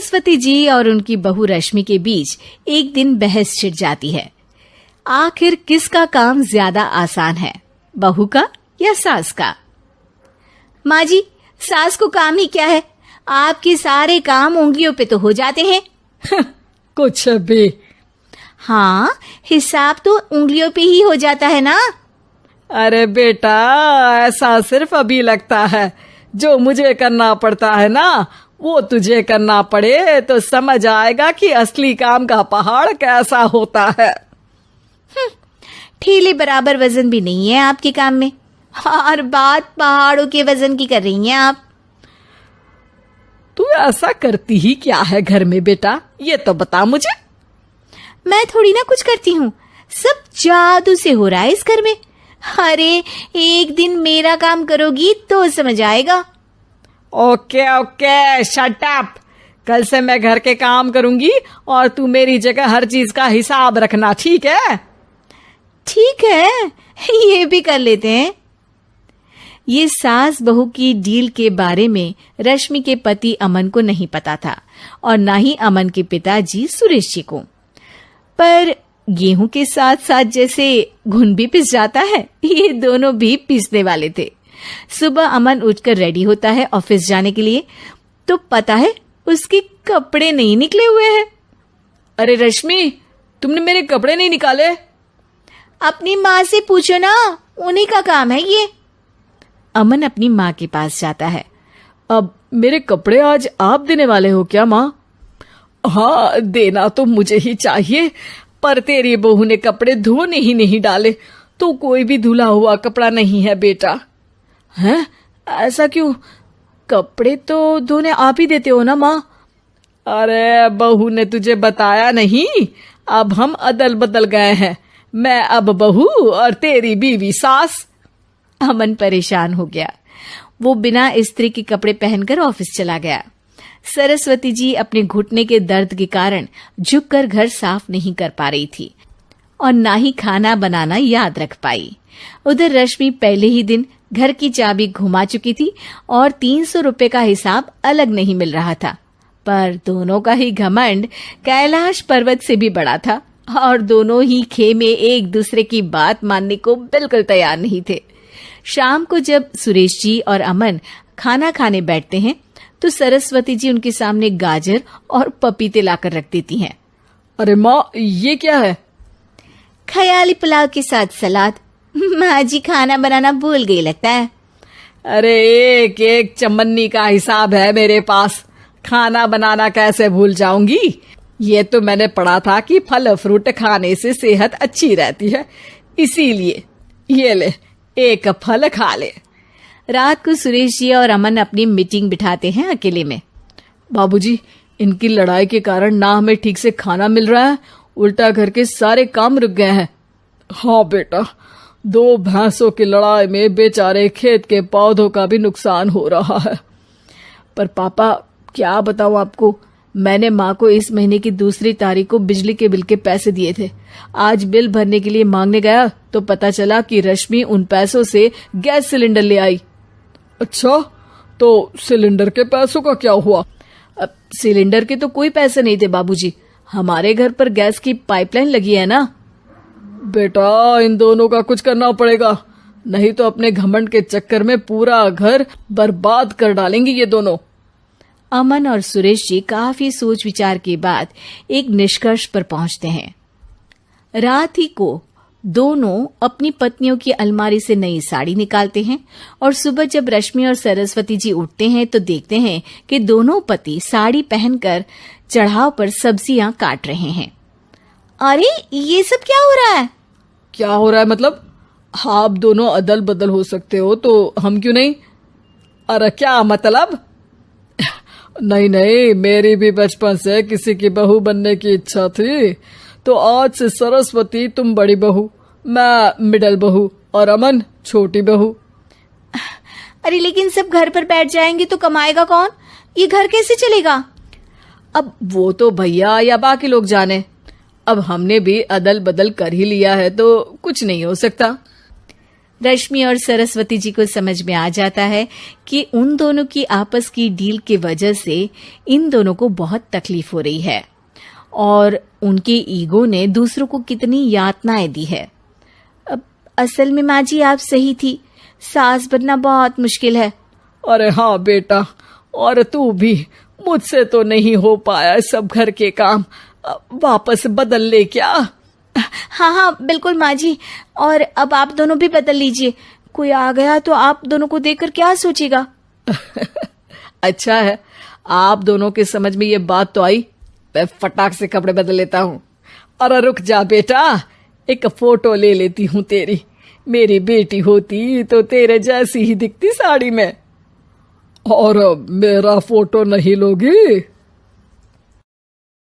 सरस्वती जी और उनकी बहू रश्मि के बीच एक दिन बहस छिड़ जाती है। आखिर किसका काम ज्यादा आसान है, बहू का या सास का? माँ जी, सास को काम ही क्या है, आपके सारे काम उंगलियों पे तो हो जाते हैं। कुछ भी। हाँ, हिसाब तो उंगलियों पे ही हो जाता है ना। अरे बेटा, ऐसा सिर्फ अभी लगता है। जो मुझे करना पड़ता है ना, वो तुझे करना पड़े तो समझ आएगा कि असली काम का पहाड़ कैसा होता है। ठेले बराबर वजन भी नहीं है आपके काम में, और बात पहाड़ों के वजन की कर रही हैं आप। तू ऐसा करती ही क्या है घर में बेटा, ये तो बता मुझे। मैं थोड़ी ना कुछ करती हूँ, सब जादू से हो रहा है इस घर में। अरे एक दिन मेरा काम करोगी तो समझ आएगा। Okay okay, shut up. कल से मैं घर के काम करूंगी और तू मेरी जगह हर चीज का हिसाब रखना, ठीक है? ठीक है, ये भी कर लेते हैं। ये सास बहू की डील के बारे में रश्मि के पति अमन को नहीं पता था और ना ही अमन के पिताजी सुरेश जी को। पर गेहूं के साथ साथ जैसे घुन भी पिस जाता है, ये दोनों भी पिसने वाले थे। सुबह अमन उठकर रेडी होता है ऑफिस जाने के लिए, तो पता है उसके कपड़े नहीं निकले हुए हैं। अरे रश्मि, तुमने मेरे कपड़े नहीं निकाले? अपनी माँ से पूछो ना, उन्हीं का काम है ये। अमन अपनी माँ के पास जाता है। अब मेरे कपड़े आज आप देने वाले हो क्या माँ? हाँ, देना तो मुझे ही चाहिए, पर तेरी बहू ने कपड़े धोने ही नहीं डाले, तो कोई भी धुला हुआ कपड़ा नहीं है बेटा। हैं? ऐसा क्यों? कपड़े तो धोने आप ही देते हो ना माँ? अरे बहू ने तुझे बताया नहीं, अब हम अदल बदल गए हैं। मैं अब बहू और तेरी बीवी सास। अमन परेशान हो गया। वो बिना इस्त्री के कपड़े पहनकर ऑफिस चला गया। सरस्वती जी अपने घुटने के दर्द के कारण झुककर घर साफ नहीं कर पा रही थी और ना ही खाना बनाना याद रख पाई। उधर रश्मि पहले ही दिन घर की चाबी घुमा चुकी थी और 300 रुपए का हिसाब अलग नहीं मिल रहा था। पर दोनों का ही घमंड कैलाश पर्वत से भी बड़ा था और दोनों ही खेमे एक दूसरे की बात मानने को बिल्कुल तैयार नहीं थे। शाम को जब सुरेश जी और अमन खाना खाने बैठते हैं तो सरस्वती जी उनके सामने गाजर और पपीते लाकर रख देती हैं। अरे माँ, ये क्या है? ख्याली पुलाव के साथ सलाद। माँ जी खाना बनाना भूल गई लगता है। अरे एक एक चमन्नी का हिसाब है मेरे पास, खाना बनाना कैसे भूल जाऊंगी? ये तो मैंने पढ़ा था कि फल फ्रूट खाने से सेहत अच्छी रहती है, इसीलिए ये ले, एक फल खा ले। रात को सुरेश जी और अमन अपनी मीटिंग बिठाते हैं अकेले में। बाबूजी, इनकी लड़ाई के कारण ना हमें ठीक से खाना मिल रहा है, उल्टा घर के सारे काम रुक गए हैं। हाँ बेटा, 2 भैंसों की लड़ाई में बेचारे खेत के पौधों का भी नुकसान हो रहा है। पर पापा, क्या बताऊं आपको, मैंने माँ को इस महीने की 2 तारीख को बिजली के बिल के पैसे दिए थे। आज बिल भरने के लिए मांगने गया तो पता चला कि रश्मि उन पैसों से गैस सिलेंडर ले आई। अच्छा, तो सिलेंडर के पैसों का क्या हुआ? अब सिलेंडर के तो कोई पैसे नहीं थे बाबूजी, हमारे घर पर गैस की पाइपलाइन लगी है ना। बेटा, इन दोनों का कुछ करना पड़ेगा, नहीं तो अपने घमंड के चक्कर में पूरा घर बर्बाद कर डालेंगी ये दोनों। अमन और सुरेश जी काफी सोच विचार के बाद एक निष्कर्ष पर पहुंचते हैं। रात ही को दोनों अपनी पत्नियों की अलमारी से नई साड़ी निकालते हैं और सुबह जब रश्मि और सरस्वती जी उठते हैं तो देखते हैं कि दोनों पति साड़ी पहनकर चढ़ाव पर सब्जियां काट रहे हैं। अरे ये सब क्या हो रहा है? क्या हो रहा है मतलब? आप दोनों अदल बदल हो सकते हो तो हम क्यों नहीं? अरे क्या मतलब? नहीं नहीं, मेरी भी बचपन से किसी की बहू बनने की इच्छा थी, तो आज से सरस्वती तुम बड़ी बहू, मैं मिडल बहू और अमन छोटी बहू। अरे लेकिन सब घर पर बैठ जाएंगे तो कमाएगा कौन? ये घर कैसे चलेगा? अब वो तो भैया या बाकी लोग जाने, अब हमने भी अदल बदल कर ही लिया है तो कुछ नहीं हो सकता। रश्मि और सरस्वती जी को समझ में आ जाता है कि उन दोनों की आपस की डील के वजह से इन दोनों को बहुत तकलीफ हो रही है और उनके ईगो ने दूसरों को कितनी यातनाएं दी है। अब असल में माँ जी आप सही थी, सास बनना बहुत मुश्किल है। अरे हाँ बेटा, और तू भी, मुझसे तो नहीं हो पाया सब घर के काम, वापस बदल ले क्या? हाँ हाँ बिल्कुल माँ जी, और अब आप दोनों भी बदल लीजिए, कोई आ गया तो आप दोनों को देखकर क्या सोचेगा। अच्छा है, आप दोनों के समझ में ये बात तो आई, मैं फटाक से कपड़े बदल लेता हूँ। अरे रुक जा बेटा, एक फोटो ले लेती हूँ तेरी, मेरी बेटी होती तो तेरे जैसी ही दिखती साड़ी में। और मेरा फोटो नहीं लोगी?